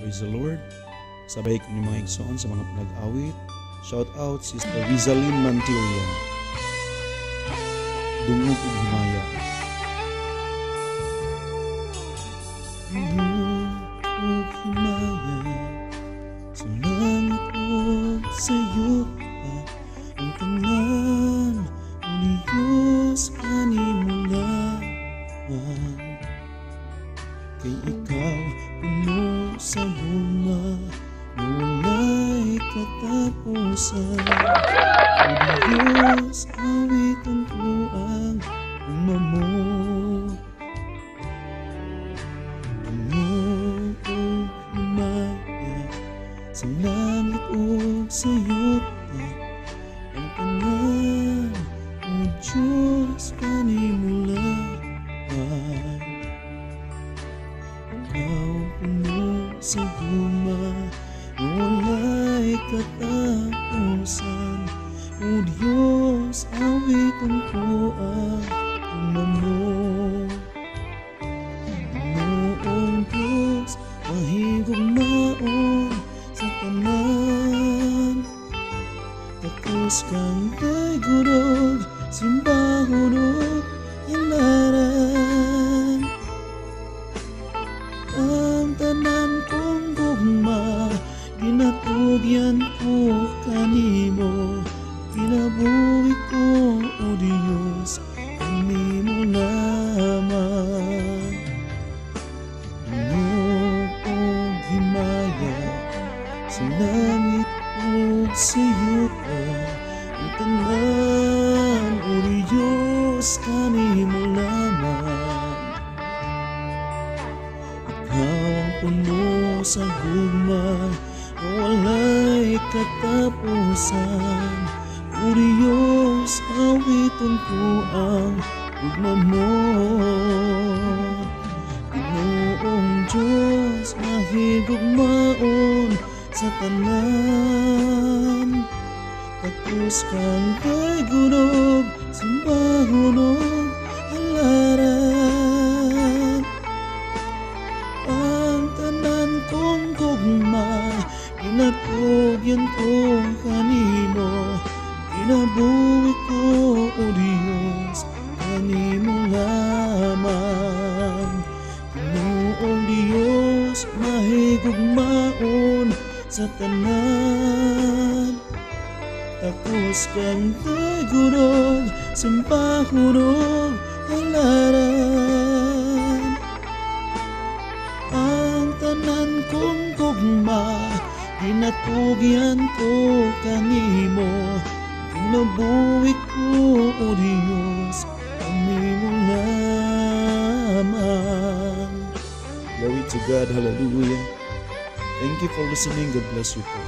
Praise the Lord. Sabay ko ni mga igsoon sa mga pinag-awit. Shout out Sister Rizalyn Mantilla. Dungog ug himaya. Dungog ug himaya. Sa langit ug sa yuta. Ang tanan ni Diyos kanimo lamang. Kay ikaw puno sa bunga, walay katapusan. O Diyos, awitan ko ang umamot. Dungog ug himaya sa langit ug sa yuta. Ang tanan, O Diyos, kanimo lamang. Ikaw puno sa guma, walay katapusan. O Diyos, awitan ko ang umamot. Noong Diyos, mahigugmaon sa tanan. Tapos kang kay gurog, simbahon ug ilaran. Ang tanan kong gugma, ginatugyan ko kanimo. Kinabuhi ko, O Diyos, kanimo lamang. Dungog ug himaya sa langit ug sa yuta. Ang tanan, O Diyos, kanimo lamang. Ikaw puno sa gugma, walay katapusan. O Diyos, awiton ko ang gugma mo. Ginoong Diyos, mahigugmaon sa tanan. Tapos kang kay gurog, simbahon ug halaran. Ang tanan kong gugma, ginatugyan ko kanimo. Kinabuhi ko, O Diyos, kanimo lamang. Ginoong Diyos, mahigugmaon sa tanan. Tapos kang kay gurog, simbahon ug halaran. Ang tanan kong gugma, ginatugyan ko kanimo. Kinabuhi ko, O Diyos, kanimo lamang. Glory to God, hallelujah. Thank you for listening. God bless you po.